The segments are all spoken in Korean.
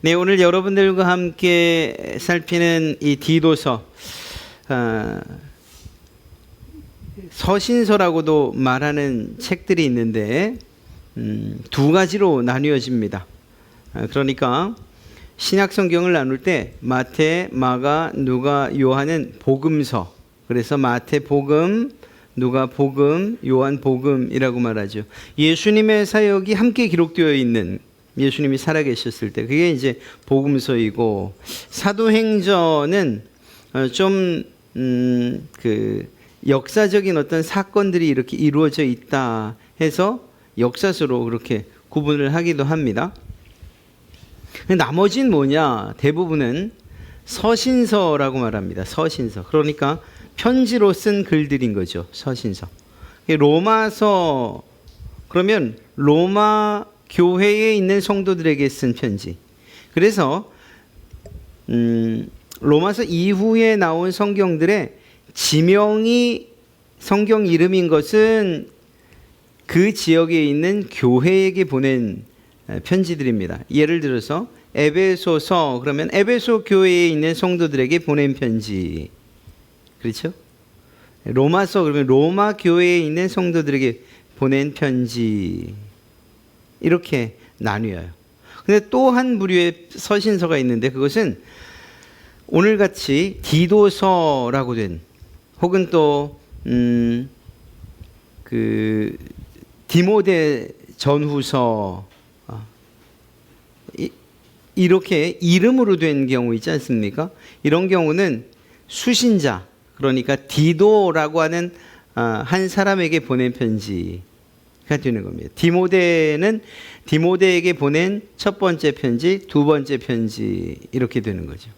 네, 오늘 여러분들과 함께 살피는 이 디도서, 서신서라고도 말하는 책들이 있는데 두 가지로 나뉘어집니다. 그러니까 신약 성경을 나눌 때 마태, 마가, 누가, 요한은 복음서, 그래서 마태 복음, 누가 복음, 요한 복음이라고 말하죠. 예수님의 사역이 함께 기록되어 있는, 예수님이 살아계셨을 때 그게 이제 복음서이고, 사도행전은 좀 역사적인 어떤 사건들이 이렇게 이루어져 있다 해서 역사서로 그렇게 구분을 하기도 합니다. 나머지는 뭐냐? 대부분은 서신서라고 말합니다. 서신서. 그러니까 편지로 쓴 글들인 거죠. 서신서. 로마서, 그러면 로마 교회에 있는 성도들에게 쓴 편지. 그래서 로마서 이후에 나온 성경들의 지명이 성경 이름인 것은 그 지역에 있는 교회에게 보낸 편지들입니다. 예를 들어서 에베소서, 그러면 에베소 교회에 있는 성도들에게 보낸 편지. 그렇죠? 로마서, 그러면 로마 교회에 있는 성도들에게 보낸 편지. 이렇게 나뉘어요. 근데 또 한 부류의 서신서가 있는데 그것은 오늘같이 디도서라고 된, 혹은 또 디모데 전후서, 이렇게 이름으로 된 경우 있지 않습니까? 이런 경우는 수신자, 그러니까 디도라고 하는 한 사람에게 보낸 편지가 되는 겁니다. 디모데는 디모데에게 보낸 첫 번째 편지, 두 번째 편지, 이렇게 되는 거죠.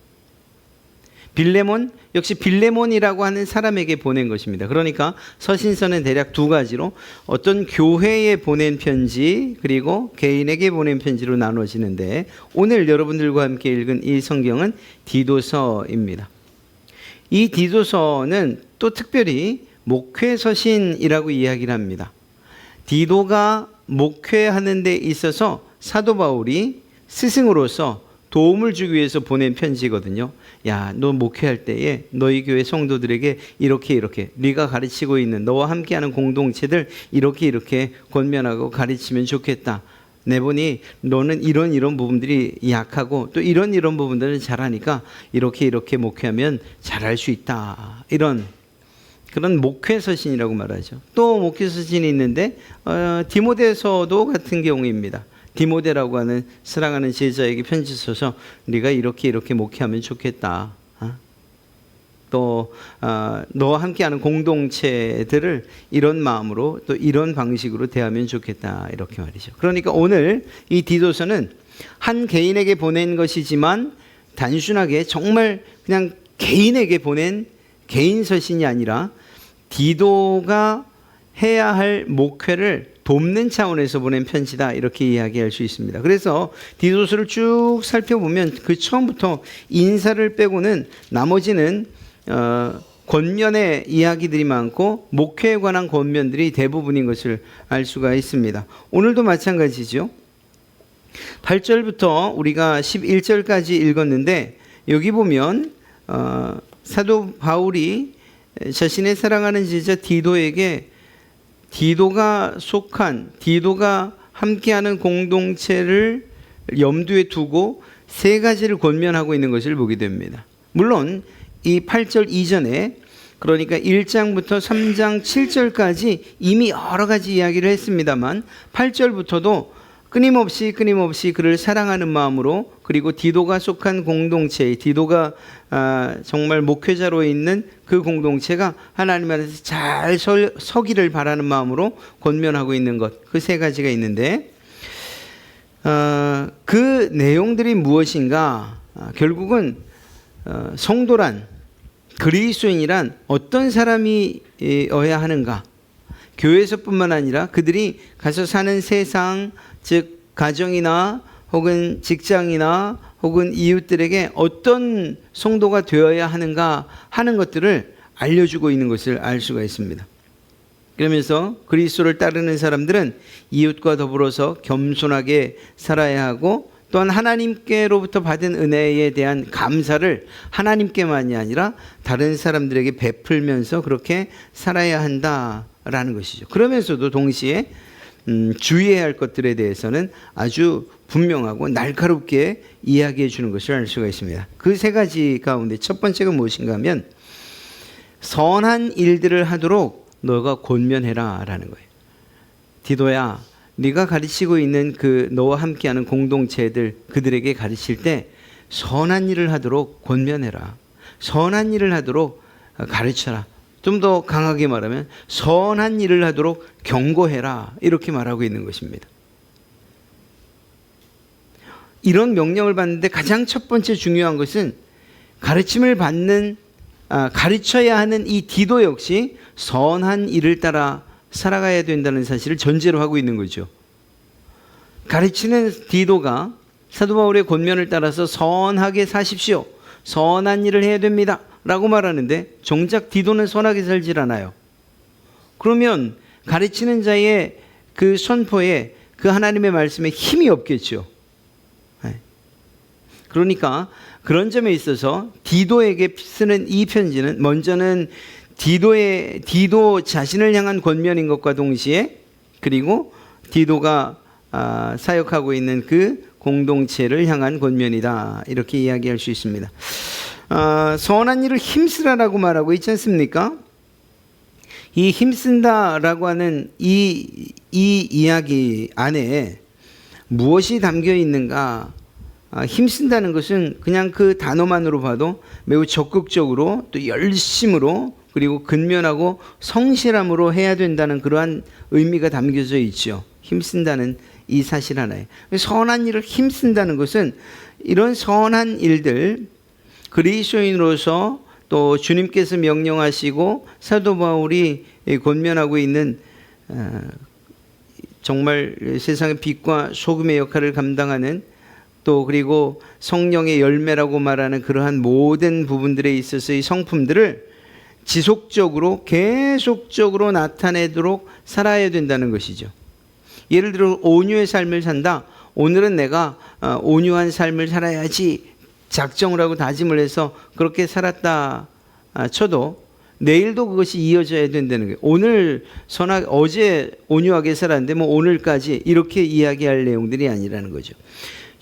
빌레몬, 역시 빌레몬이라고 하는 사람에게 보낸 것입니다. 그러니까 서신서는 대략 두 가지로 어떤 교회에 보낸 편지, 그리고 개인에게 보낸 편지로 나눠지는데, 오늘 여러분들과 함께 읽은 이 성경은 디도서입니다. 이 디도서는 또 특별히 목회서신이라고 이야기를 합니다. 디도가 목회하는 데 있어서 사도 바울이 스승으로서 도움을 주기 위해서 보낸 편지거든요. 야, 너 목회할 때에 너희 교회 성도들에게 이렇게 네가 가르치고 있는 너와 함께하는 공동체들 이렇게 권면하고 가르치면 좋겠다. 내보니 너는 이런 부분들이 약하고 또 이런 부분들은 잘하니까 이렇게 목회하면 잘할 수 있다. 이런 그런 목회서신이라고 말하죠. 또 목회서신이 있는데 디모데서도 같은 경우입니다. 디모데라고 하는 사랑하는 제자에게 편지 써서 네가 이렇게 목회하면 좋겠다. 또 너와 함께하는 공동체들을 이런 마음으로 또 이런 방식으로 대하면 좋겠다, 이렇게 말이죠. 그러니까 오늘 이 디도서는 한 개인에게 보낸 것이지만 단순하게 정말 그냥 개인에게 보낸 개인 서신이 아니라 디도가 해야 할 목회를 돕는 차원에서 보낸 편지다, 이렇게 이야기할 수 있습니다. 그래서 디도서를 쭉 살펴보면 그 처음부터 인사를 빼고는 나머지는 권면의 이야기들이 많고 목회에 관한 권면들이 대부분인 것을 알 수가 있습니다. 오늘도 마찬가지죠. 8절부터 우리가 11절까지 읽었는데, 여기 보면 사도 바울이 자신의 사랑하는 제자 디도에게 디도가 함께하는 공동체를 염두에 두고 세 가지를 권면하고 있는 것을 보게 됩니다. 물론 이 8절 이전에, 그러니까 1장부터 3장 7절까지 이미 여러 가지 이야기를 했습니다만 8절부터도 끊임없이 그를 사랑하는 마음으로, 그리고 디도가 속한 공동체, 디도가 정말 목회자로 있는 그 공동체가 하나님 안에서 잘 서기를 바라는 마음으로 권면하고 있는 것, 그 세 가지가 있는데 그 내용들이 무엇인가? 결국은 성도란, 그리스도인이란 어떤 사람이어야 하는가? 교회에서뿐만 아니라 그들이 가서 사는 세상, 즉 가정이나 혹은 직장이나 혹은 이웃들에게 어떤 성도가 되어야 하는가 하는 것들을 알려주고 있는 것을 알 수가 있습니다. 그러면서 그리스도를 따르는 사람들은 이웃과 더불어서 겸손하게 살아야 하고 또한 하나님께로부터 받은 은혜에 대한 감사를 하나님께만이 아니라 다른 사람들에게 베풀면서 그렇게 살아야 한다라는 것이죠. 그러면서도 동시에 주의해야 할 것들에 대해서는 아주 분명하고 날카롭게 이야기해 주는 것을 알 수가 있습니다. 그 세 가지 가운데 첫 번째가 무엇인가 하면 선한 일들을 하도록 너가 권면해라 라는 거예요. 디도야, 네가 가르치고 있는 그 너와 함께하는 공동체들, 그들에게 가르칠 때 선한 일을 하도록 권면해라. 선한 일을 하도록 가르쳐라. 좀 더 강하게 말하면 선한 일을 하도록 경고해라. 이렇게 말하고 있는 것입니다. 이런 명령을 받는데 가장 첫 번째 중요한 것은 가르침을 받는 가르쳐야 하는 이 디도 역시 선한 일을 따라 살아가야 된다는 사실을 전제로 하고 있는 거죠. 가르치는 디도가 사도 바울의 권면을 따라서 선하게 사십시오. 선한 일을 해야 됩니다. 라고 말하는데 정작 디도는 선하게 살질 않아요. 그러면 가르치는 자의 그 선포에 그 하나님의 말씀에 힘이 없겠죠. 그러니까 그런 점에 있어서 디도에게 쓰는 이 편지는 먼저는 디도 자신을 향한 권면인 것과 동시에 그리고 디도가 사역하고 있는 그 공동체를 향한 권면이다. 이렇게 이야기할 수 있습니다. 선한 일을 힘쓰라라고 말하고 있지 않습니까? 이 힘쓴다라고 하는 이 이야기 안에 무엇이 담겨 있는가? 힘쓴다는 것은 그냥 그 단어만으로 봐도 매우 적극적으로 또 열심으로 그리고 근면하고 성실함으로 해야 된다는 그러한 의미가 담겨져 있죠. 힘쓴다는 이 사실 하나에. 선한 일을 힘쓴다는 것은 이런 선한 일들, 그리스도인으로서 또 주님께서 명령하시고 사도 바울이 권면하고 있는 정말 세상의 빛과 소금의 역할을 감당하는 또 그리고 성령의 열매라고 말하는 그러한 모든 부분들에 있어서의 성품들을 지속적으로 계속적으로 나타내도록 살아야 된다는 것이죠. 예를 들어 온유의 삶을 산다. 오늘은 내가 온유한 삶을 살아야지 작정을 하고 다짐을 해서 그렇게 살았다 쳐도 내일도 그것이 이어져야 된다는 거예요. 오늘 어제 온유하게 살았는데 뭐 오늘까지 이렇게 이야기할 내용들이 아니라는 거죠.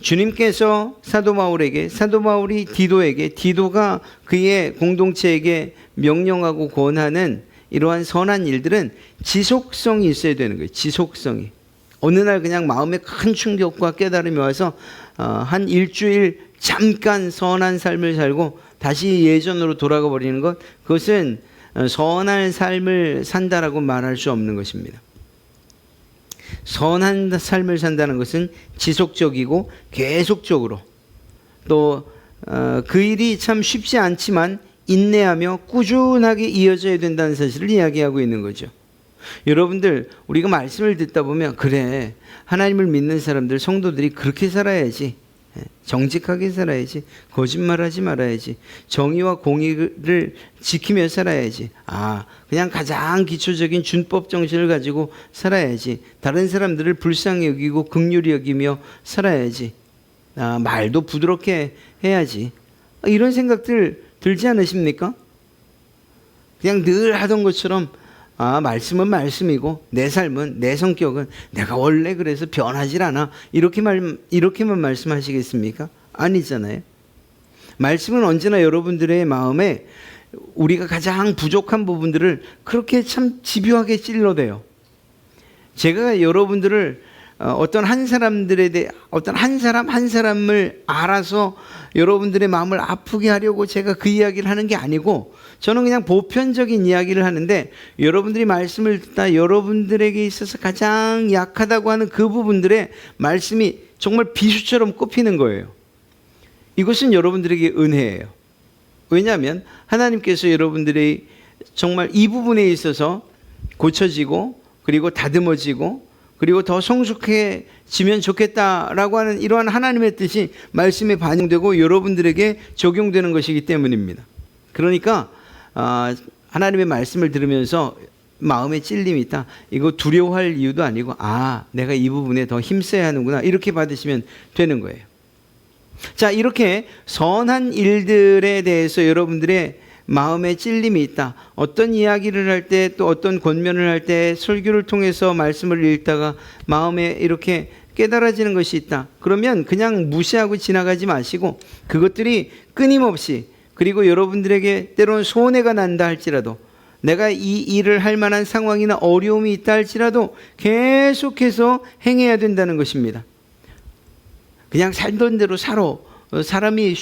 주님께서 사도 바울이 디도에게, 디도가 그의 공동체에게 명령하고 권하는 이러한 선한 일들은 지속성이 있어야 되는 거예요. 지속성이. 어느 날 그냥 마음에 큰 충격과 깨달음이 와서 한 일주일 잠깐 선한 삶을 살고 다시 예전으로 돌아가 버리는 것, 그것은 선한 삶을 산다라고 말할 수 없는 것입니다. 선한 삶을 산다는 것은 지속적이고 계속적으로 또 그 일이 참 쉽지 않지만 인내하며 꾸준하게 이어져야 된다는 사실을 이야기하고 있는 거죠. 여러분들, 우리가 말씀을 듣다 보면 그래, 하나님을 믿는 사람들, 성도들이 그렇게 살아야지, 정직하게 살아야지, 거짓말하지 말아야지, 정의와 공의를 지키며 살아야지, 그냥 가장 기초적인 준법 정신을 가지고 살아야지, 다른 사람들을 불쌍히 여기고 긍휼히 여기며 살아야지, 말도 부드럽게 해야지, 이런 생각들 들지 않으십니까? 그냥 늘 하던 것처럼 말씀은 말씀이고 내 삶은, 내 성격은 내가 원래 그래서 변하질 않아, 이렇게만 말씀하시겠습니까? 아니잖아요. 말씀은 언제나 여러분들의 마음에 우리가 가장 부족한 부분들을 그렇게 참 집요하게 찔러대요. 제가 여러분들을 어떤 한 사람을 알아서 여러분들의 마음을 아프게 하려고 제가 그 이야기를 하는 게 아니고, 저는 그냥 보편적인 이야기를 하는데, 여러분들이 말씀을 듣다 여러분들에게 있어서 가장 약하다고 하는 그 부분들의 말씀이 정말 비수처럼 꼽히는 거예요. 이것은 여러분들에게 은혜예요. 왜냐하면 하나님께서 여러분들이 정말 이 부분에 있어서 고쳐지고 그리고 다듬어지고 그리고 더 성숙해지면 좋겠다라고 하는 이러한 하나님의 뜻이 말씀에 반영되고 여러분들에게 적용되는 것이기 때문입니다. 그러니까 하나님의 말씀을 들으면서 마음에 찔림이 있다, 이거 두려워할 이유도 아니고 내가 이 부분에 더 힘써야 하는구나, 이렇게 받으시면 되는 거예요. 자, 이렇게 선한 일들에 대해서 여러분들의 마음에 찔림이 있다. 어떤 이야기를 할 때, 또 어떤 권면을 할 때, 설교를 통해서 말씀을 읽다가 마음에 이렇게 깨달아지는 것이 있다. 그러면 그냥 무시하고 지나가지 마시고 그것들이 끊임없이, 그리고 여러분들에게 때로는 손해가 난다 할지라도, 내가 이 일을 할 만한 상황이나 어려움이 있다 할지라도 계속해서 행해야 된다는 것입니다. 그냥 살던 대로 살아. 사람이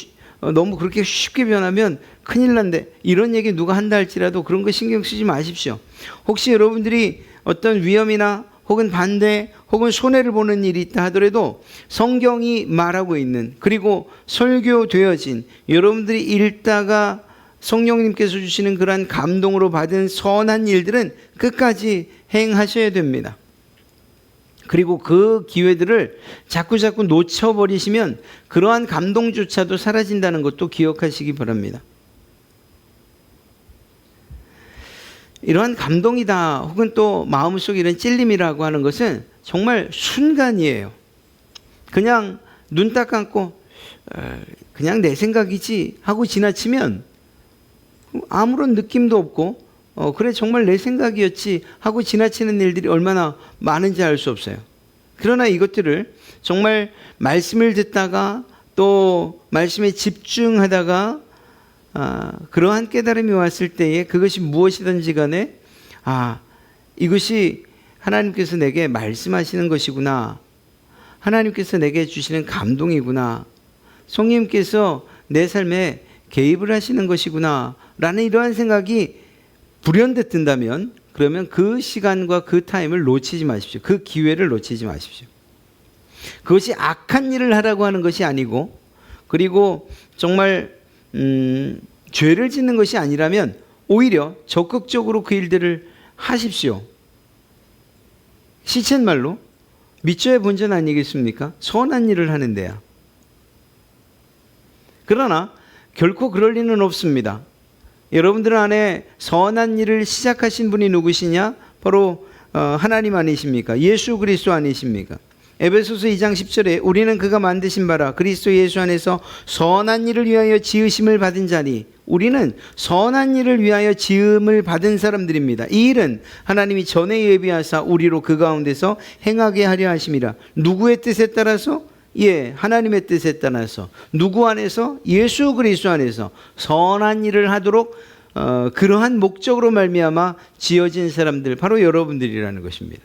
너무 그렇게 쉽게 변하면 큰일 난데, 이런 얘기 누가 한다 할지라도 그런 거 신경 쓰지 마십시오. 혹시 여러분들이 어떤 위험이나 혹은 반대 혹은 손해를 보는 일이 있다 하더라도 성경이 말하고 있는, 그리고 설교되어진, 여러분들이 읽다가 성령님께서 주시는 그러한 감동으로 받은 선한 일들은 끝까지 행하셔야 됩니다. 그리고 그 기회들을 자꾸 놓쳐버리시면 그러한 감동조차도 사라진다는 것도 기억하시기 바랍니다. 이러한 감동이다 혹은 또 마음속에 이런 찔림이라고 하는 것은 정말 순간이에요. 그냥 눈 딱 감고 그냥 내 생각이지 하고 지나치면 아무런 느낌도 없고 그래 정말 내 생각이었지 하고 지나치는 일들이 얼마나 많은지 알 수 없어요. 그러나 이것들을 정말 말씀을 듣다가 또 말씀에 집중하다가 그러한 깨달음이 왔을 때에 그것이 무엇이든지 간에 이것이 하나님께서 내게 말씀하시는 것이구나, 하나님께서 내게 주시는 감동이구나, 성령님께서 내 삶에 개입을 하시는 것이구나 라는 이러한 생각이 불현듯 든다면, 그러면 그 시간과 그 타임을 놓치지 마십시오. 그 기회를 놓치지 마십시오. 그것이 악한 일을 하라고 하는 것이 아니고, 그리고 정말 죄를 짓는 것이 아니라면 오히려 적극적으로 그 일들을 하십시오. 시쳇말로 밑져야 본전 아니겠습니까? 선한 일을 하는 데야. 그러나 결코 그럴 리는 없습니다. 여러분들 안에 선한 일을 시작하신 분이 누구시냐? 바로 하나님 아니십니까? 예수 그리스도 아니십니까? 에베소서 2장 10절에 우리는 그가 만드신 바라 그리스도 예수 안에서 선한 일을 위하여 지으심을 받은 자니, 우리는 선한 일을 위하여 지음을 받은 사람들입니다. 이 일은 하나님이 전에 예비하사 우리로 그 가운데서 행하게 하려 하심이라. 누구의 뜻에 따라서? 하나님의 뜻에 따라서. 누구 안에서? 예수 그리스도 안에서 선한 일을 하도록 그러한 목적으로 말미암아 지어진 사람들, 바로 여러분들이라는 것입니다.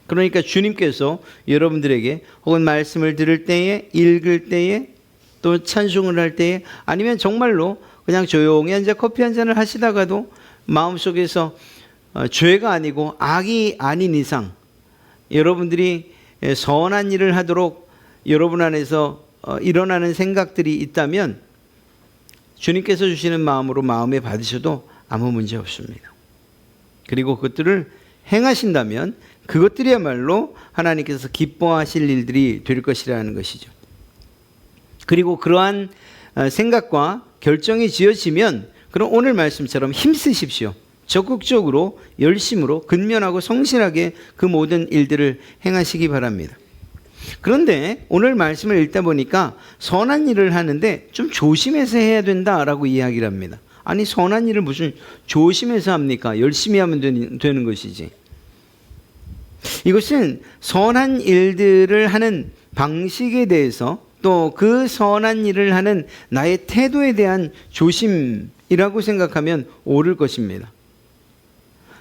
그러니까 주님께서 여러분들에게 혹은 말씀을 들을 때에, 읽을 때에, 또 찬송을 할 때에, 아니면 정말로 그냥 조용히 앉아 커피 한 잔을 하시다가도 마음속에서 죄가 아니고 악이 아닌 이상 여러분들이 선한 일을 하도록 여러분 안에서 일어나는 생각들이 있다면 주님께서 주시는 마음으로 마음에 받으셔도 아무 문제 없습니다. 그리고 그것들을 행하신다면 그것들이야말로 하나님께서 기뻐하실 일들이 될 것이라는 것이죠. 그리고 그러한 생각과 결정이 지어지면 그럼 오늘 말씀처럼 힘쓰십시오. 적극적으로 열심으로 근면하고 성실하게 그 모든 일들을 행하시기 바랍니다. 그런데 오늘 말씀을 읽다 보니까 선한 일을 하는데 좀 조심해서 해야 된다라고 이야기를 합니다. 아니, 선한 일을 무슨 조심해서 합니까? 열심히 하면 되는 것이지. 이것은 선한 일들을 하는 방식에 대해서, 또 그 선한 일을 하는 나의 태도에 대한 조심이라고 생각하면 옳을 것입니다.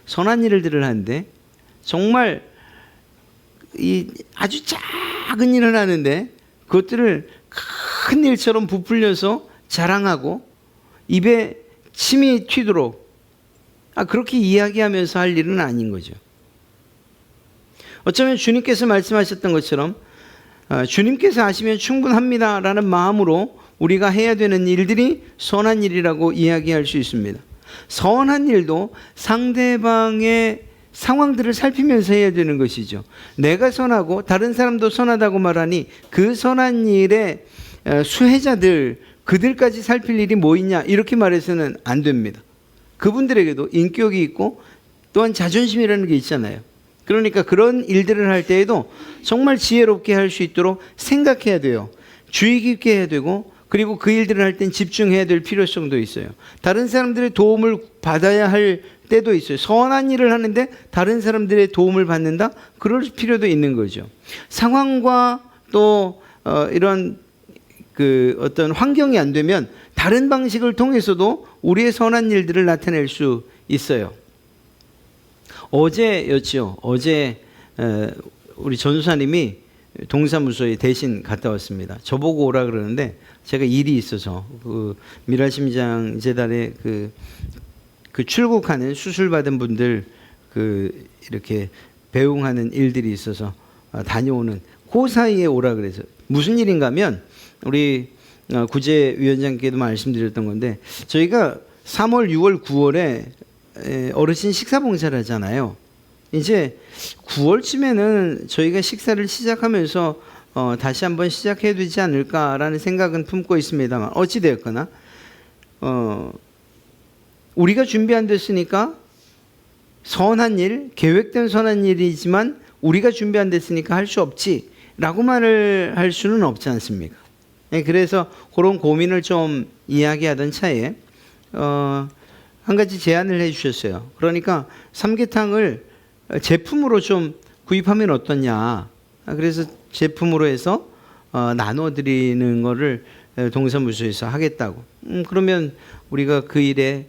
선한 일들을 하는데 정말 아주 작은 일을 하는데 그것들을 큰 일처럼 부풀려서 자랑하고 입에 침이 튀도록 그렇게 이야기하면서 할 일은 아닌 거죠. 어쩌면 주님께서 말씀하셨던 것처럼 주님께서 하시면 충분합니다라는 마음으로 우리가 해야 되는 일들이 선한 일이라고 이야기할 수 있습니다. 선한 일도 상대방의 상황들을 살피면서 해야 되는 것이죠. 내가 선하고 다른 사람도 선하다고 말하니 그 선한 일의 수혜자들, 그들까지 살필 일이 뭐 있냐, 이렇게 말해서는 안 됩니다. 그분들에게도 인격이 있고 또한 자존심이라는 게 있잖아요. 그러니까 그런 일들을 할 때에도 정말 지혜롭게 할 수 있도록 생각해야 돼요. 주의 깊게 해야 되고, 그리고 그 일들을 할 땐 집중해야 될 필요성도 있어요. 다른 사람들의 도움을 받아야 할 때도 있어요. 선한 일을 하는데 다른 사람들의 도움을 받는다? 그럴 필요도 있는 거죠. 상황과 또 이런 그 어떤 환경이 안 되면 다른 방식을 통해서도 우리의 선한 일들을 나타낼 수 있어요. 어제였죠. 어제 우리 전도사님이 동사무소에 대신 갔다 왔습니다. 저보고 오라 그러는데 제가 일이 있어서 그 미라심장 재단에 그 출국하는 수술받은 분들 그 이렇게 배웅하는 일들이 있어서 다녀오는 그 사이에 오라 그래서 무슨 일인가 하면 우리 구제위원장께도 말씀드렸던 건데 저희가 3월, 6월, 9월에 어르신 식사 봉사를 하잖아요. 이제 9월쯤에는 저희가 식사를 시작하면서 다시 한번 시작해야 되지 않을까라는 생각은 품고 있습니다만 어찌되었거나 우리가 준비 안 됐으니까 선한 일, 계획된 선한 일이지만 우리가 준비 안 됐으니까 할 수 없지 라고 말을 할 수는 없지 않습니까? 그래서 그런 고민을 좀 이야기하던 차에 한 가지 제안을 해 주셨어요. 그러니까 삼계탕을 제품으로 좀 구입하면 어떠냐. 그래서 제품으로 해서 나눠드리는 거를 동사무소에서 하겠다고. 그러면 우리가 그 일에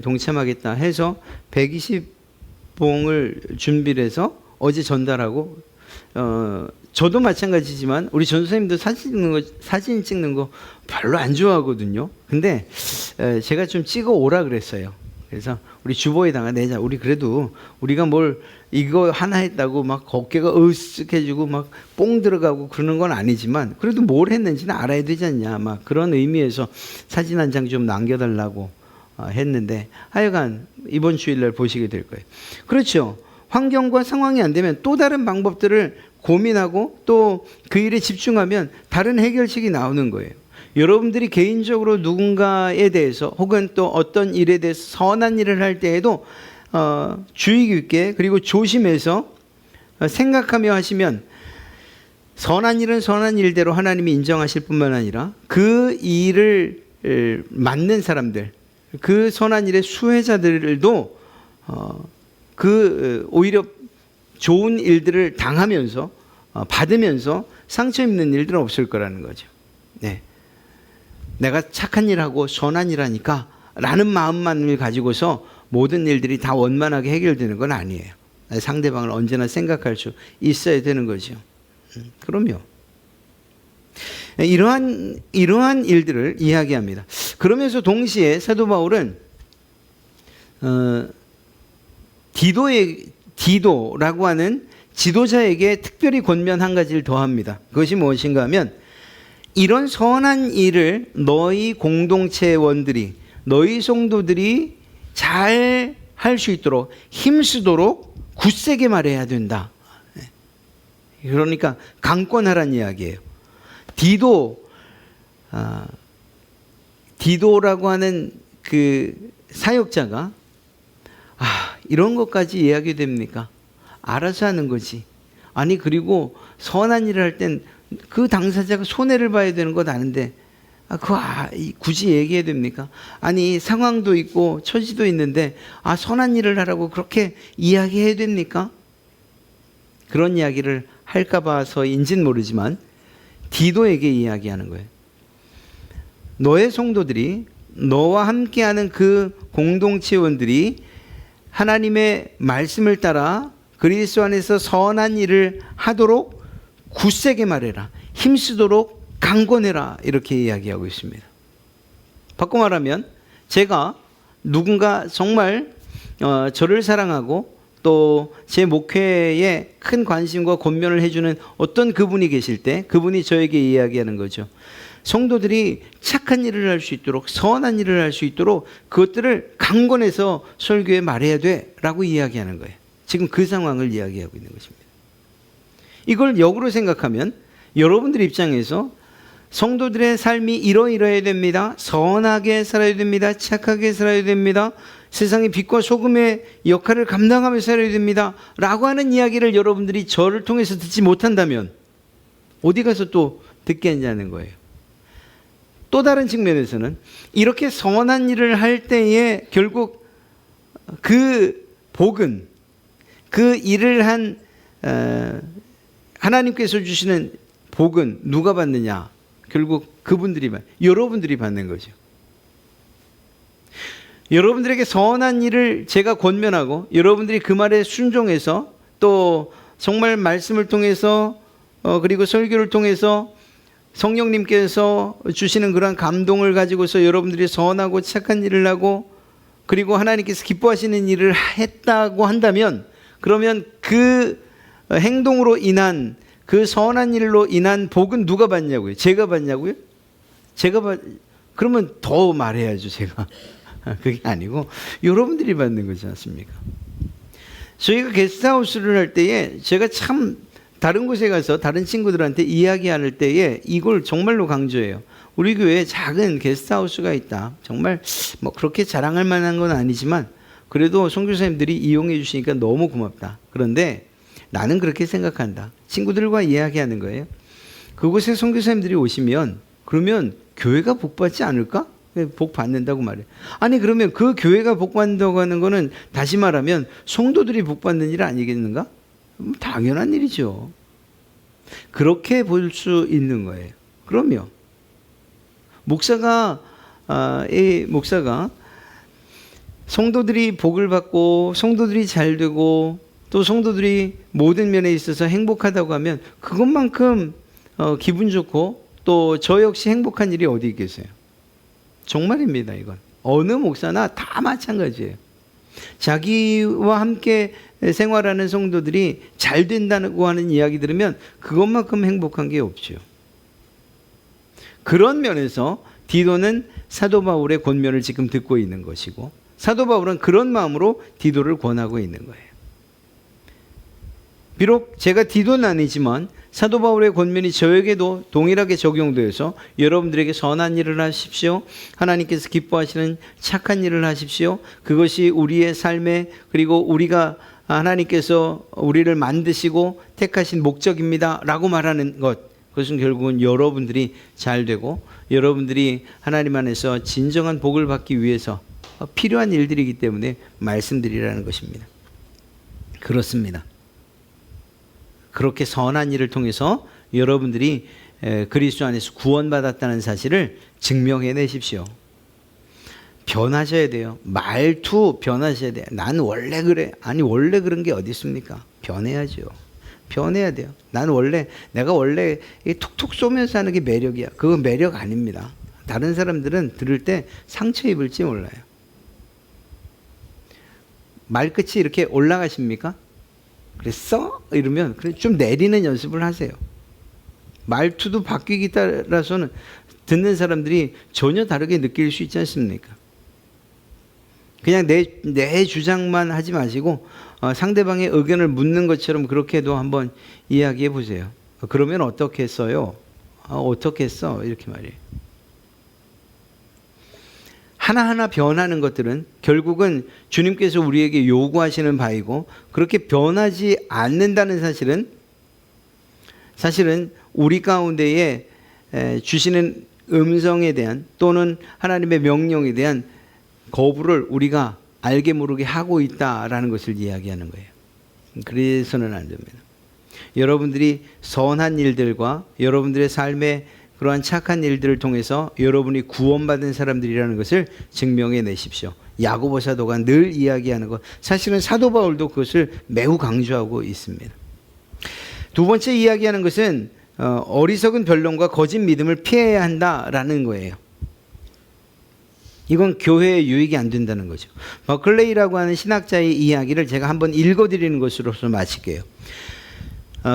동참하겠다 해서 120봉을 준비를 해서 어제 전달하고 저도 마찬가지지만 우리 전도사님도 사진 찍는 거 별로 안 좋아하거든요. 근데 제가 좀 찍어 오라 그랬어요. 그래서 우리 주보에다가 내자. 우리 그래도 우리가 뭘 이거 하나 했다고 막 어깨가 으쓱해지고 막 뽕 들어가고 그러는 건 아니지만 그래도 뭘 했는지는 알아야 되지 않냐. 막 그런 의미에서 사진 한 장 좀 남겨달라고 했는데 하여간 이번 주일날 보시게 될 거예요. 그렇죠. 환경과 상황이 안 되면 또 다른 방법들을 고민하고 또 그 일에 집중하면 다른 해결책이 나오는 거예요. 여러분들이 개인적으로 누군가에 대해서 혹은 또 어떤 일에 대해서 선한 일을 할 때에도 주의 깊게 그리고 조심해서 생각하며 하시면 선한 일은 선한 일대로 하나님이 인정하실 뿐만 아니라 그 일을 맡는 사람들, 그 선한 일의 수혜자들도 오히려 좋은 일들을 당하면서 받으면서 상처 입는 일들은 없을 거라는 거죠. 네. 내가 착한 일하고 선한 일하니까 라는 마음만을 가지고서 모든 일들이 다 원만하게 해결되는 건 아니에요. 상대방을 언제나 생각할 수 있어야 되는 거죠. 그럼요. 이러한 일들을 이야기합니다. 그러면서 동시에 사도 바울은 디도라고 하는 지도자에게 특별히 권면 한 가지를 더합니다. 그것이 무엇인가 하면 이런 선한 일을 너희 공동체원들이 너희 성도들이 잘 할 수 있도록 힘쓰도록 굳세게 말해야 된다. 그러니까 강권하라는 이야기예요. 디도라고 하는 그 사역자가 이런 것까지 이야기 됩니까? 알아서 하는 거지. 아니 그리고 선한 일을 할 땐 그 당사자가 손해를 봐야 되는 것 아는데 굳이 얘기해야 됩니까? 아니 상황도 있고 처지도 있는데 선한 일을 하라고 그렇게 이야기해야 됩니까? 그런 이야기를 할까 봐서인지는 모르지만 디도에게 이야기하는 거예요. 너의 성도들이 너와 함께하는 그 공동체원들이 하나님의 말씀을 따라 그리스도 안에서 선한 일을 하도록 굳세게 말해라. 힘쓰도록 강권해라. 이렇게 이야기하고 있습니다. 바꿔 말하면 제가 누군가 정말 저를 사랑하고 또 제 목회에 큰 관심과 권면을 해주는 어떤 그분이 계실 때 그분이 저에게 이야기하는 거죠. 성도들이 착한 일을 할 수 있도록 선한 일을 할 수 있도록 그것들을 강권해서 설교에 말해야 돼 라고 이야기하는 거예요. 지금 그 상황을 이야기하고 있는 것입니다. 이걸 역으로 생각하면 여러분들 입장에서 성도들의 삶이 이러이러해야 됩니다. 선하게 살아야 됩니다. 착하게 살아야 됩니다. 세상의 빛과 소금의 역할을 감당하며 살아야 됩니다. 라고 하는 이야기를 여러분들이 저를 통해서 듣지 못한다면 어디 가서 또 듣겠냐는 거예요. 또 다른 측면에서는 이렇게 선한 일을 할 때에 결국 그 복은, 그 일을 한 하나님께서 주시는 복은 누가 받느냐? 결국 그분들이 여러분들이 받는 거죠. 여러분들에게 선한 일을 제가 권면하고 여러분들이 그 말에 순종해서 또 정말 말씀을 통해서 그리고 설교를 통해서 성령님께서 주시는 그러한 감동을 가지고서 여러분들이 선하고 착한 일을 하고 그리고 하나님께서 기뻐하시는 일을 했다고 한다면, 그러면 그 행동으로 인한, 그 선한 일로 인한 복은 누가 받냐고요? 제가 받냐고요? 그러면 더 말해야죠, 제가. 그게 아니고 여러분들이 받는 거지 않습니까? 저희가 게스트하우스를 할 때에 제가 참 다른 곳에 가서 다른 친구들한테 이야기할 때에 이걸 정말로 강조해요. 우리 교회에 작은 게스트하우스가 있다. 정말 뭐 그렇게 자랑할 만한 건 아니지만 그래도 선교사님들이 이용해 주시니까 너무 고맙다. 그런데 나는 그렇게 생각한다. 친구들과 이야기하는 거예요. 그곳에 선교사님들이 오시면 그러면 교회가 복받지 않을까? 복 받는다고 말해요. 아니 그러면 그 교회가 복 받는다고 하는 거는 다시 말하면 성도들이 복 받는 일 아니겠는가? 당연한 일이죠. 그렇게 볼 수 있는 거예요. 그럼요. 목사가 성도들이 복을 받고 성도들이 잘 되고 또 성도들이 모든 면에 있어서 행복하다고 하면 그것만큼 기분 좋고 또 저 역시 행복한 일이 어디 있겠어요? 정말입니다. 이건 어느 목사나 다 마찬가지예요. 자기와 함께 생활하는 성도들이 잘 된다고 하는 이야기 들으면 그것만큼 행복한 게 없죠. 그런 면에서 디도는 사도 바울의 권면을 지금 듣고 있는 것이고 사도 바울은 그런 마음으로 디도를 권하고 있는 거예요. 비록 제가 디도는 아니지만 사도 바울의 권면이 저에게도 동일하게 적용되어서 여러분들에게 선한 일을 하십시오. 하나님께서 기뻐하시는 착한 일을 하십시오. 그것이 우리의 삶에 그리고 우리가 하나님께서 우리를 만드시고 택하신 목적입니다 라고 말하는 것, 그것은 결국은 여러분들이 잘 되고 여러분들이 하나님 안에서 진정한 복을 받기 위해서 필요한 일들이기 때문에 말씀드리라는 것입니다. 그렇습니다. 그렇게 선한 일을 통해서 여러분들이 그리스도 안에서 구원받았다는 사실을 증명해내십시오. 변하셔야 돼요. 말투 변하셔야 돼요. 난 원래 그래. 아니 원래 그런 게 어디 있습니까? 변해야죠. 변해야 돼요. 내가 원래 툭툭 쏘면서 하는 게 매력이야. 그건 매력 아닙니다. 다른 사람들은 들을 때 상처 입을지 몰라요. 말끝이 이렇게 올라가십니까? 그랬어? 이러면 좀 내리는 연습을 하세요. 말투도 바뀌기 따라서는 듣는 사람들이 전혀 다르게 느낄 수 있지 않습니까? 그냥 내 주장만 하지 마시고 상대방의 의견을 묻는 것처럼 그렇게도 한번 이야기해 보세요. 그러면 어떻게 했어요? 어떻게 했어? 이렇게 말이에요. 하나하나 변하는 것들은 결국은 주님께서 우리에게 요구하시는 바이고 그렇게 변하지 않는다는 사실은 우리 가운데에 주시는 음성에 대한 또는 하나님의 명령에 대한 거부를 우리가 알게 모르게 하고 있다라는 것을 이야기하는 거예요. 그래서는 안 됩니다. 여러분들이 선한 일들과 여러분들의 삶에 그러한 착한 일들을 통해서 여러분이 구원받은 사람들이라는 것을 증명해 내십시오. 야고보 사도가 늘 이야기하는 것, 사실은 사도 바울도 그것을 매우 강조하고 있습니다. 두 번째 이야기하는 것은 어리석은 변론과 거짓 믿음을 피해야 한다라는 거예요. 이건 교회에 유익이 안 된다는 거죠. 버클레이라고 하는 신학자의 이야기를 제가 한번 읽어드리는 것으로서 마칠게요.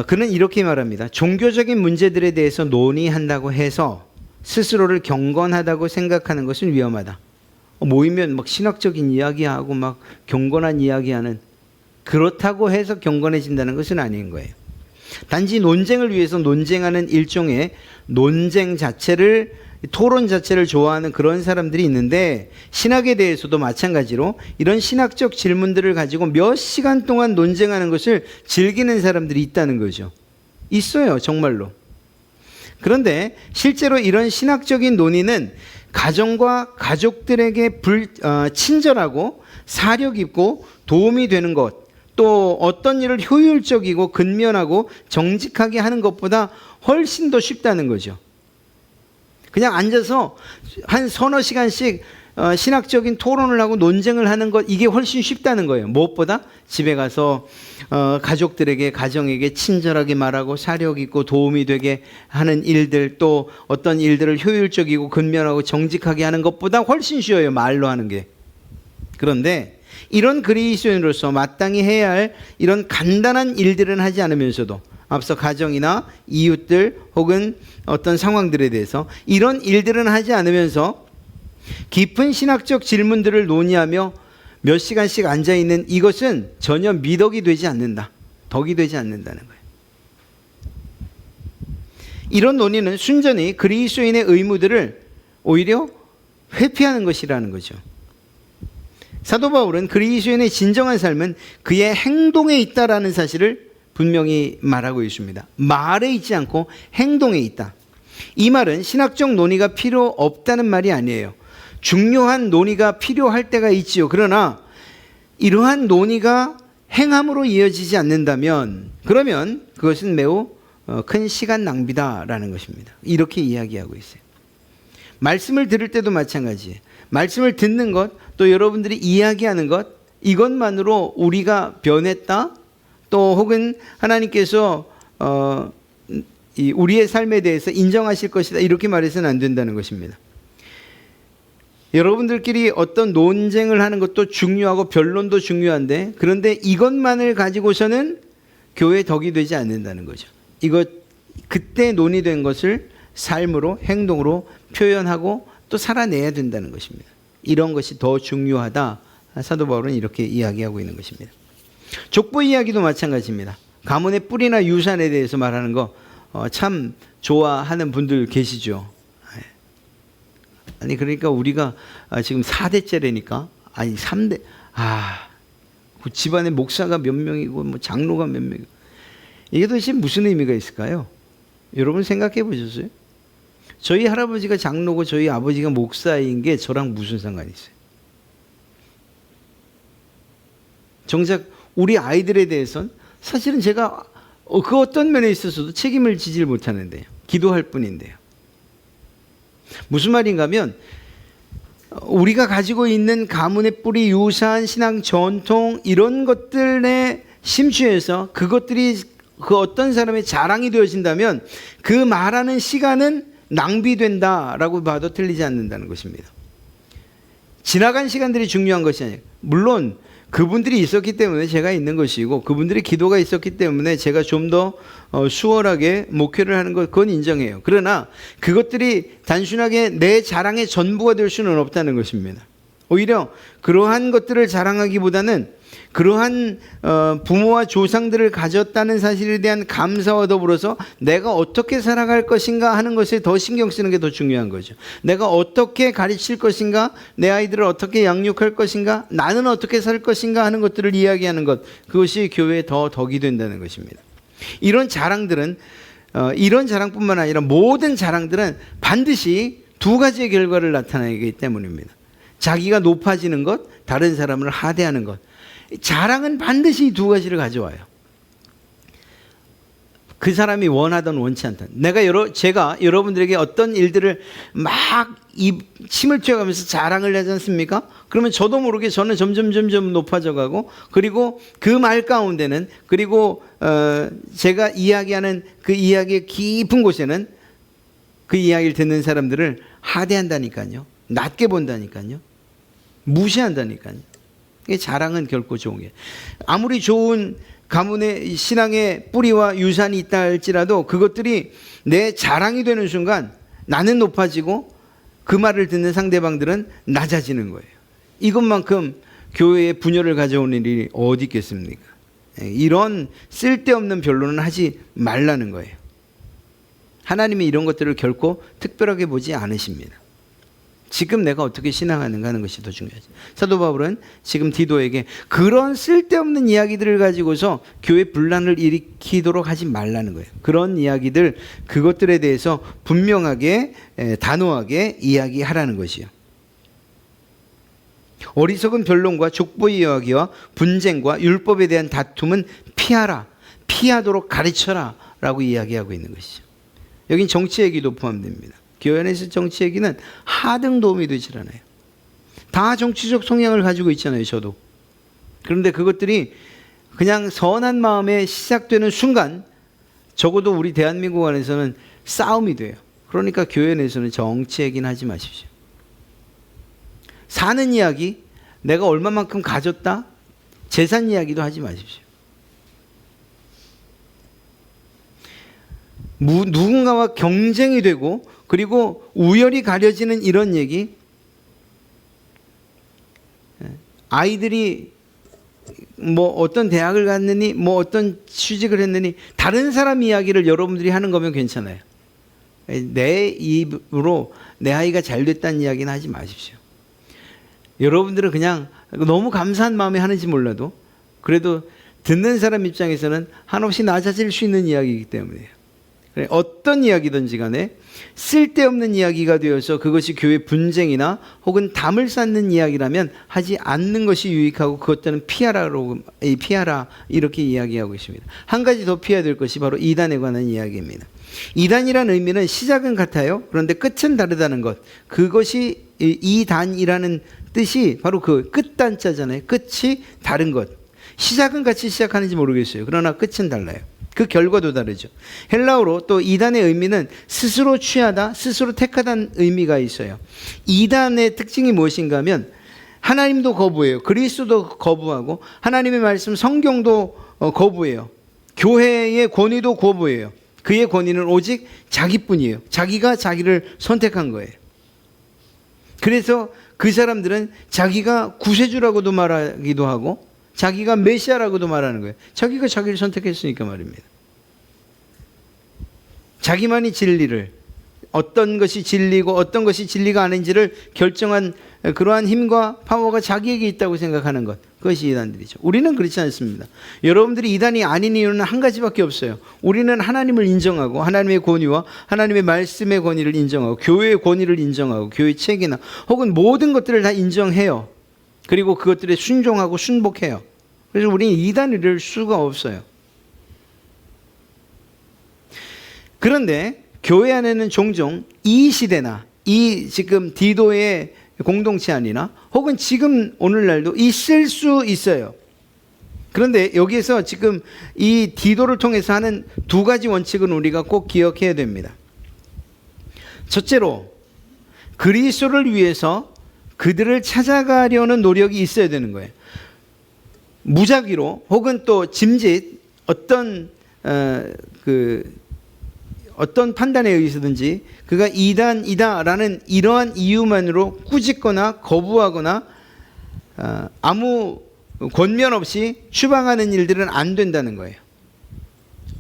그는 이렇게 말합니다. 종교적인 문제들에 대해서 논의한다고 해서 스스로를 경건하다고 생각하는 것은 위험하다. 모이면 막 신학적인 이야기하고 막 경건한 이야기하는, 그렇다고 해서 경건해진다는 것은 아닌 거예요. 단지 논쟁을 위해서 논쟁하는 일종의 토론 자체를 좋아하는 그런 사람들이 있는데, 신학에 대해서도 마찬가지로 이런 신학적 질문들을 가지고 몇 시간 동안 논쟁하는 것을 즐기는 사람들이 있다는 거죠. 있어요, 정말로. 그런데 실제로 이런 신학적인 논의는 가정과 가족들에게 친절하고 사려 깊고 도움이 되는 것, 또 어떤 일을 효율적이고 근면하고 정직하게 하는 것보다 훨씬 더 쉽다는 거죠. 그냥 앉아서 한 서너 시간씩 신학적인 토론을 하고 논쟁을 하는 것, 이게 훨씬 쉽다는 거예요. 무엇보다 집에 가서 가족들에게, 가정에게 친절하게 말하고 사려 깊고 도움이 되게 하는 일들, 또 어떤 일들을 효율적이고 근면하고 정직하게 하는 것보다 훨씬 쉬워요, 말로 하는 게. 그런데 이런 그리스도인으로서 마땅히 해야 할 이런 간단한 일들은 하지 않으면서도, 앞서 가정이나 이웃들 혹은 어떤 상황들에 대해서 이런 일들은 하지 않으면서 깊은 신학적 질문들을 논의하며 몇 시간씩 앉아있는 이것은 전혀 미덕이 되지 않는다. 덕이 되지 않는다는 거예요. 이런 논의는 순전히 그리스도인의 의무들을 오히려 회피하는 것이라는 거죠. 사도 바울은 그리스도인의 진정한 삶은 그의 행동에 있다라는 사실을 분명히 말하고 있습니다. 말에 있지 않고 행동에 있다. 이 말은 신학적 논의가 필요 없다는 말이 아니에요. 중요한 논의가 필요할 때가 있지요. 그러나 이러한 논의가 행함으로 이어지지 않는다면, 그러면 그것은 매우 큰 시간 낭비다라는 것입니다. 이렇게 이야기하고 있어요. 말씀을 들을 때도 마찬가지예요. 말씀을 듣는 것, 또 여러분들이 이야기하는 것, 이것만으로 우리가 변했다, 또 혹은 하나님께서 우리의 삶에 대해서 인정하실 것이다, 이렇게 말해서는 안 된다는 것입니다. 여러분들끼리 어떤 논쟁을 하는 것도 중요하고 변론도 중요한데, 그런데 이것만을 가지고서는 교회의 덕이 되지 않는다는 거죠. 그때 논의된 것을 삶으로, 행동으로 표현하고 또 살아내야 된다는 것입니다. 이런 것이 더 중요하다. 사도 바울은 이렇게 이야기하고 있는 것입니다. 족보 이야기도 마찬가지입니다. 가문의 뿌리나 유산에 대해서 말하는 거 참 좋아하는 분들 계시죠. 아니 그러니까 우리가 지금 4대째라니까, 아니 3대, 그 집안에 목사가 몇 명이고 뭐 장로가 몇 명이고, 이게 도대체 무슨 의미가 있을까요? 여러분 생각해 보셨어요? 저희 할아버지가 장로고 저희 아버지가 목사인 게 저랑 무슨 상관이 있어요? 정작 우리 아이들에 대해서는 사실은 제가 그 어떤 면에 있어서도 책임을 지질 못하는데요. 기도할 뿐인데요. 무슨 말인가 하면, 우리가 가지고 있는 가문의 뿌리, 유산, 신앙, 전통, 이런 것들에 심취해서 그것들이 그 어떤 사람의 자랑이 되어진다면 그 말하는 시간은 낭비된다라고 봐도 틀리지 않는다는 것입니다. 지나간 시간들이 중요한 것이 아니에요. 물론 그분들이 있었기 때문에 제가 있는 것이고, 그분들의 기도가 있었기 때문에 제가 좀 더 수월하게 목회를 하는 것, 그건 인정해요. 그러나 그것들이 단순하게 내 자랑의 전부가 될 수는 없다는 것입니다. 오히려 그러한 것들을 자랑하기보다는 그러한 부모와 조상들을 가졌다는 사실에 대한 감사와 더불어서 내가 어떻게 살아갈 것인가 하는 것에 더 신경 쓰는 게 더 중요한 거죠. 내가 어떻게 가르칠 것인가, 내 아이들을 어떻게 양육할 것인가, 나는 어떻게 살 것인가 하는 것들을 이야기하는 것, 그것이 교회에 더 덕이 된다는 것입니다. 이런 자랑들은 이런 자랑뿐만 아니라 모든 자랑들은 반드시 두 가지의 결과를 나타내기 때문입니다. 자기가 높아지는 것, 다른 사람을 하대하는 것. 자랑은 반드시 두 가지를 가져와요. 그 사람이 원하든 원치 않든. 제가 여러분들에게 어떤 일들을 막 침을 튀어가면서 자랑을 하지 않습니까? 그러면 저도 모르게 저는 점점 높아져 가고, 그리고 그 말 가운데는, 그리고 제가 이야기하는 그 이야기의 깊은 곳에는 그 이야기를 듣는 사람들을 하대한다니까요. 낮게 본다니까요. 무시한다니까요. 자랑은 결코 좋은 게, 아무리 좋은 가문의 신앙의 뿌리와 유산이 있다 할지라도 그것들이 내 자랑이 되는 순간 나는 높아지고 그 말을 듣는 상대방들은 낮아지는 거예요. 이것만큼 교회에 분열을 가져오는 일이 어디 있겠습니까? 이런 쓸데없는 변론은 하지 말라는 거예요. 하나님이 이런 것들을 결코 특별하게 보지 않으십니다. 지금 내가 어떻게 신앙하는가 하는 것이 더 중요하죠. 사도 바울은 지금 디도에게 그런 쓸데없는 이야기들을 가지고서 교회 분란을 일으키도록 하지 말라는 거예요. 그런 이야기들, 그것들에 대해서 분명하게 단호하게 이야기하라는 것이요. 어리석은 변론과 족보의 이야기와 분쟁과 율법에 대한 다툼은 피하라, 피하도록 가르쳐라 라고 이야기하고 있는 것이죠. 여긴 정치 얘기도 포함됩니다. 교회 안에서 정치 얘기는 하등 도움이 되질 않아요. 다 정치적 성향을 가지고 있잖아요, 저도. 그런데 그것들이 그냥 선한 마음에 시작되는 순간 적어도 우리 대한민국 안에서는 싸움이 돼요. 그러니까 교회 내에서는 정치 얘기는 하지 마십시오. 사는 이야기, 내가 얼마만큼 가졌다, 재산 이야기도 하지 마십시오. 누군가와 경쟁이 되고 그리고 우열이 가려지는 이런 얘기, 아이들이 뭐 어떤 대학을 갔느니 뭐 어떤 취직을 했느니 다른 사람 이야기를 여러분들이 하는 거면 괜찮아요. 내 입으로 내 아이가 잘 됐다는 이야기는 하지 마십시오. 여러분들은 그냥 너무 감사한 마음에 하는지 몰라도 그래도 듣는 사람 입장에서는 한없이 낮아질 수 있는 이야기이기 때문이에요. 어떤 이야기든지 간에 쓸데없는 이야기가 되어서 그것이 교회 분쟁이나 혹은 담을 쌓는 이야기라면 하지 않는 것이 유익하고 그것들은 피하라 이렇게 이야기하고 있습니다. 한 가지 더 피해야 될 것이 바로 이단에 관한 이야기입니다. 이단이라는 의미는 시작은 같아요. 그런데 끝은 다르다는 것. 그것이 이단이라는 뜻이 바로 그 끝단자잖아요. 끝이 다른 것. 시작은 같이 시작하는지 모르겠어요. 그러나 끝은 달라요. 그 결과도 다르죠. 헬라어로 또 이단의 의미는 스스로 취하다, 스스로 택하다는 의미가 있어요. 이단의 특징이 무엇인가 하면 하나님도 거부해요. 그리스도도 거부하고 하나님의 말씀 성경도 거부해요. 교회의 권위도 거부해요. 그의 권위는 오직 자기뿐이에요. 자기가 자기를 선택한 거예요. 그래서 그 사람들은 자기가 구세주라고도 말하기도 하고 자기가 메시아라고도 말하는 거예요. 자기가 자기를 선택했으니까 말입니다. 자기만이 진리를, 어떤 것이 진리고 어떤 것이 진리가 아닌지를 결정한 그러한 힘과 파워가 자기에게 있다고 생각하는 것, 그것이 이단들이죠. 우리는 그렇지 않습니다. 여러분들이 이단이 아닌 이유는 한 가지밖에 없어요. 우리는 하나님을 인정하고 하나님의 권위와 하나님의 말씀의 권위를 인정하고 교회의 권위를 인정하고 교회 책이나 혹은 모든 것들을 다 인정해요. 그리고 그것들에 순종하고 순복해요. 그래서 우리는 이단을 이룰 수가 없어요. 그런데 교회 안에는 종종 이 시대나 이 지금 디도의 공동체 안이나 혹은 지금 오늘날도 있을 수 있어요. 그런데 여기에서 지금 이 디도를 통해서 하는 두 가지 원칙은 우리가 꼭 기억해야 됩니다. 첫째로 그리스도를 위해서 그들을 찾아가려는 노력이 있어야 되는 거예요. 무작위로 혹은 또 짐짓 어떤 판단에 의해서든지 그가 이단이다라는 이러한 이유만으로 꾸짖거나 거부하거나 아무 권면 없이 추방하는 일들은 안 된다는 거예요.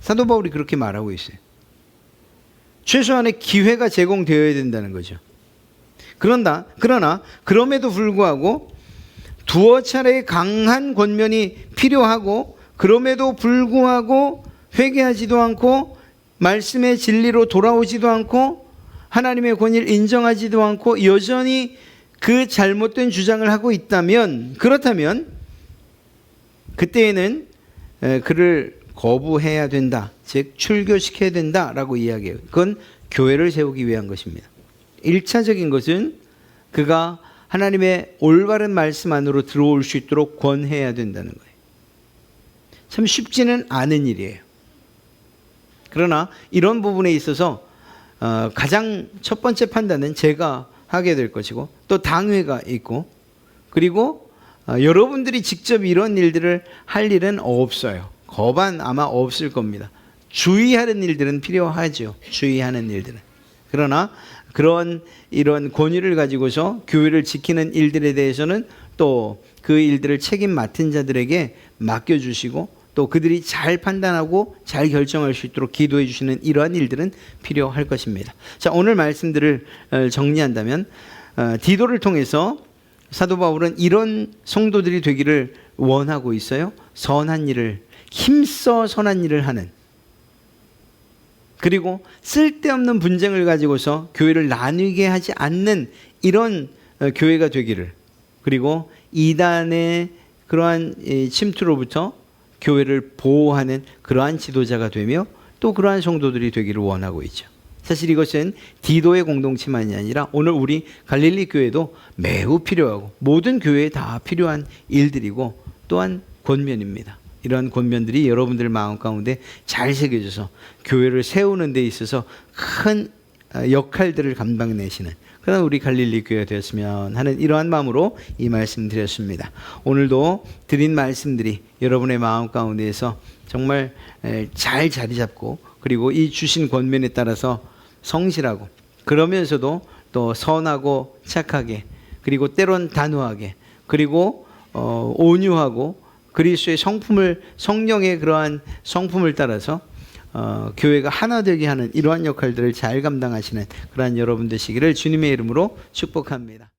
사도 바울이 그렇게 말하고 있어요. 최소한의 기회가 제공되어야 된다는 거죠. 그러나 그럼에도 불구하고 두어 차례의 강한 권면이 필요하고 그럼에도 불구하고 회개하지도 않고 말씀의 진리로 돌아오지도 않고 하나님의 권위를 인정하지도 않고 여전히 그 잘못된 주장을 하고 있다면, 그렇다면 그때에는 그를 거부해야 된다, 즉 출교시켜야 된다라고 이야기해요. 그건 교회를 세우기 위한 것입니다. 1차적인 것은 그가 하나님의 올바른 말씀 안으로 들어올 수 있도록 권해야 된다는 거예요. 참 쉽지는 않은 일이에요. 그러나 이런 부분에 있어서 가장 첫 번째 판단은 제가 하게 될 것이고 또 당회가 있고 그리고 여러분들이 직접 이런 일들을 할 일은 없어요. 거반 아마 없을 겁니다. 주의하는 일들은 필요하죠. 주의하는 일들은. 그러나 이런 권위를 가지고서 교회를 지키는 일들에 대해서는 또 그 일들을 책임 맡은 자들에게 맡겨주시고 또 그들이 잘 판단하고 잘 결정할 수 있도록 기도해 주시는 이러한 일들은 필요할 것입니다. 자, 오늘 말씀들을 정리한다면 디도를 통해서 사도 바울은 이런 성도들이 되기를 원하고 있어요. 선한 일을, 힘써 선한 일을 하는, 그리고 쓸데없는 분쟁을 가지고서 교회를 나누게 하지 않는 이런 교회가 되기를, 그리고 이단의 그러한 침투로부터 교회를 보호하는 그러한 지도자가 되며 또 그러한 성도들이 되기를 원하고 있죠. 사실 이것은 디도의 공동체만이 아니라 오늘 우리 갈릴리 교회도 매우 필요하고 모든 교회에 다 필요한 일들이고 또한 권면입니다. 이러한 권면들이 여러분들 마음 가운데 잘 새겨져서 교회를 세우는 데 있어서 큰 역할들을 감당내시는 그런 우리 갈릴리 교회가 되었으면 하는 이러한 마음으로 이 말씀 드렸습니다. 오늘도 드린 말씀들이 여러분의 마음 가운데에서 정말 잘 자리 잡고, 그리고 이 주신 권면에 따라서 성실하고, 그러면서도 또 선하고 착하게, 그리고 때론 단호하게, 그리고 온유하고 그리스도의 성령의 그러한 성품을 따라서 교회가 하나 되게 하는 이러한 역할들을 잘 감당하시는 그러한 여러분 되시기를 주님의 이름으로 축복합니다.